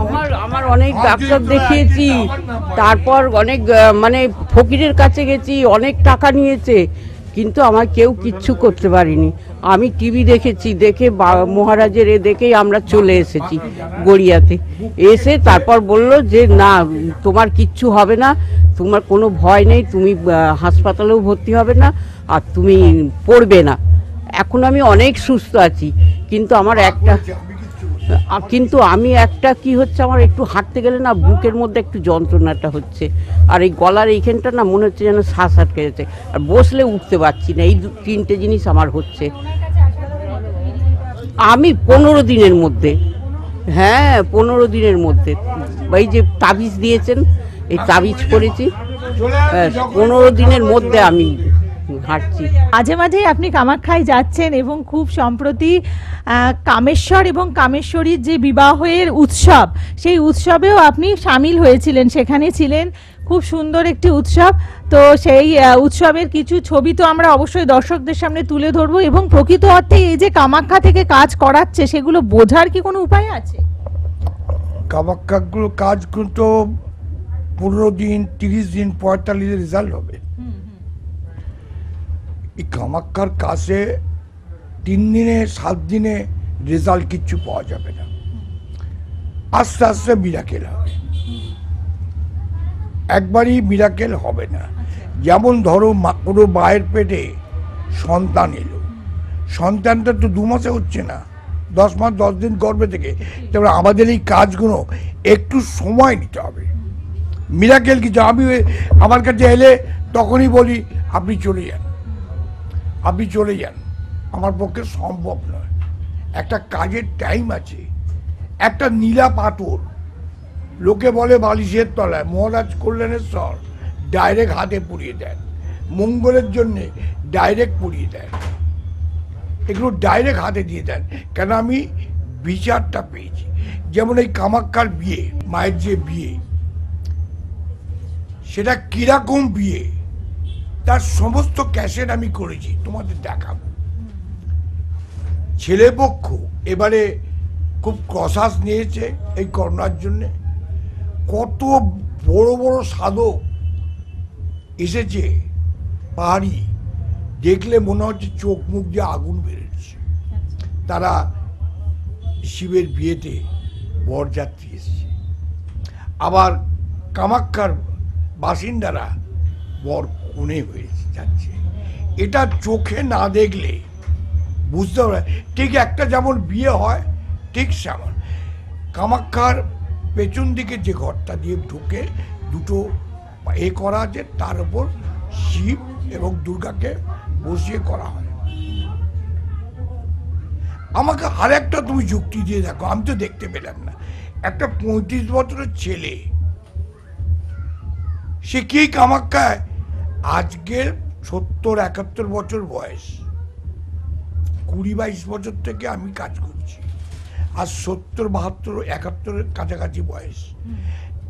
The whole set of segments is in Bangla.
আমার আমার অনেক ডাক্তার দেখিয়েছি, তারপর অনেক মানে ফকিরের কাছে গেছি, অনেক টাকা নিয়েছে, কিন্তু আমার কেউ কিচ্ছু করতে পারিনি। আমি টিভি দেখেছি, দেখে মহারাজের দেখেই আমরা চলে এসেছি গড়িয়াতে। এসে তারপর বলল যে না, তোমার কিচ্ছু হবে না, তোমার কোনো ভয় নেই, তুমি হাসপাতালেও ভর্তি হবে না, আর তুমি পড়বে না। এখন আমি অনেক সুস্থ আছি, কিন্তু আমার আমি একটা কি হচ্ছে, আমার একটু হাঁটতে গেলে না বুকের মধ্যে একটু যন্ত্রণাটা হচ্ছে, আর এই গলার এইখানটা না মনে হচ্ছে যেন শ্বাস আটকে যাচ্ছে, আর বসলে উঠতে পারছি না। এই তিনটে জিনিস আমার হচ্ছে। আমি 15 দিনের মধ্যে, হ্যাঁ 15 দিনের মধ্যে, এই যে তাবিজ দিয়েছেন, এই তাবিজ করেছি, 15 দিনের মধ্যে আমি হাঁটছি। মাঝে মাঝে আপনি কামাখ্যায় যাচ্ছেন এবং খুব সম্প্রতি কামেশ্বর এবং কামেশ্বরীর যে বিবাহের উৎসব, সেই উৎসবেও আপনি সামিল হয়েছিলেন, সেখানে ছিলেন। খুব সুন্দর একটি উৎসব। তো সেই উৎসবের কিছু ছবি তো আমরা অবশ্যই দর্শকদের সামনে তুলে ধরবো, এবং প্রকৃত অর্থে এই যে কামাখ্যা থেকে কাজ করাচ্ছে, সেগুলো বোঝার কি কোনো উপায় আছে? কামাখ্যাগুলো কাজগুলো তো 15 দিন, 30 দিন, 45 দিন রেজাল্ট হবে। এই কামাখ্যার কাছে 3 দিনে 7 দিনে রেজাল্ট কিচ্ছু পাওয়া যাবে না, আস্তে আস্তে মিরাকেল হবে। একবারই মিরাকেল হবে না। যেমন ধরো কোনো মায়ের পেটে সন্তান এলো, সন্তানটা তো 2 মাসে হচ্ছে না, 10 মাস 10 দিন গর্ভে থেকে। তারপরে আমাদের এই কাজগুলো একটু সময় নিতে হবে। মিরাকেল কিছু আমি আমার কাছে এলে তখনই বলি আপনি চলে যান, আপনি চলে যান, আমার পক্ষে সম্ভব নয়। একটা কাজের টাইম আছে। একটা নীলা পাথর, লোকে বলে বালিশের তলায়, মহারাজ কল্যাণেশ্বর ডাইরেক্ট হাতে পুড়িয়ে দেন, মঙ্গলের জন্যে ডাইরেক্ট পুড়িয়ে দেন, এগুলো ডাইরেক্ট হাতে দিয়ে দেন। কেন আমি বিচারটা পেয়েছি। যেমন এই কামাখ্যার বিয়ে, মায়ের যে বিয়ে, সেটা কিরকম বিয়ে তার সমস্ত ক্যাসেট আমি করেছি, তোমাদের দেখাবো। ছেলেপক্ষ এবারে খুব প্রশ্বাস নিয়েছে এই করোনার জন্যে। কত বড় বড় সাধক এসেছে, পাহাড়ি, দেখলে মনে হচ্ছে চোখ মুখ দিয়ে আগুন বেরোচ্ছে। তারা শিবের বিয়েতে বরযাত্রী এসেছে। আবার কামাখ্যার বাসিন্দারা বর কোণে হয়ে যাচ্ছে। এটা চোখে না দেখলে বুঝতে পারে। ঠিক একটা যেমন বিয়ে হয়, ঠিক সেমন কামাখ্যার পেছন দিকে যে ঘরটা দিয়ে ঢুকে দুটো করা আছে, তার উপর শিব এবং দুর্গাকে বসিয়ে করা হয়। আমাকে আর একটা তুমি যুক্তি দিয়ে দেখো, আমি তো দেখতে পেলাম না। একটা 35 বছরের ছেলে, সে কি কামাখ্যায় আজকের 70-71 বছর বয়স, 20-22 বছর থেকে আমি কাজ করছি, আর 70-72-71 কাছাকাছি বয়স।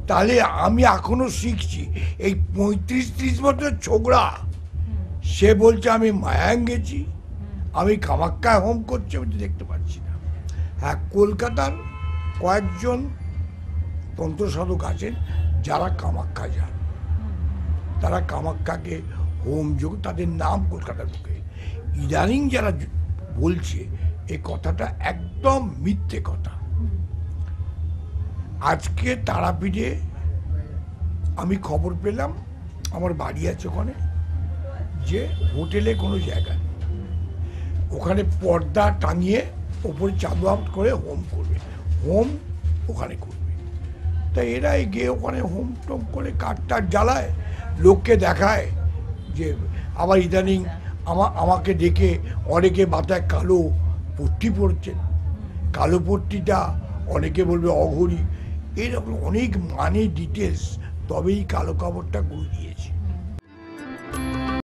তাহলে আমি এখনো শিখছি। এই 35-30 বছরের ছোকরা, সে বলছে আমি মায়াং গেছি, আমি কামাখ্যায় হোম করছি, আমি তো দেখতে পাচ্ছি না। হ্যাঁ, কলকাতার কয়েকজন তন্ত্র সাধক আছেন যারা কামাখ্যা যান, তারা কামাখ্যাকে হোম যোগ, তাদের নাম কলকাতার বুকে। ইদানিং যারা বলছে এই কথাটা একদম মিথ্যে কথা। আজকে তারাপীঠে আমি খবর পেলাম, আমার বাড়ি আছে ওখানে, যে হোটেলে কোনো জায়গা নেই, ওখানে পর্দা টাঙিয়ে ওপরে চাদর করে হোম করবে, হোম ওখানে করবে। তাই এরা গিয়ে ওখানে হোম টোম করে কাঠ টাট জ্বালায়, লোককে দেখায়। যে আবার ইদানিং আমাকে দেখে অনেকে মাথায় কালো পট্টি পড়ছেন, কালো পট্টিটা অনেকে বলবে অঘরি, এরকম অনেক মানে ডিটেলস, তবেই কালো কাপড়টা গুঁড়ো দিয়েছে।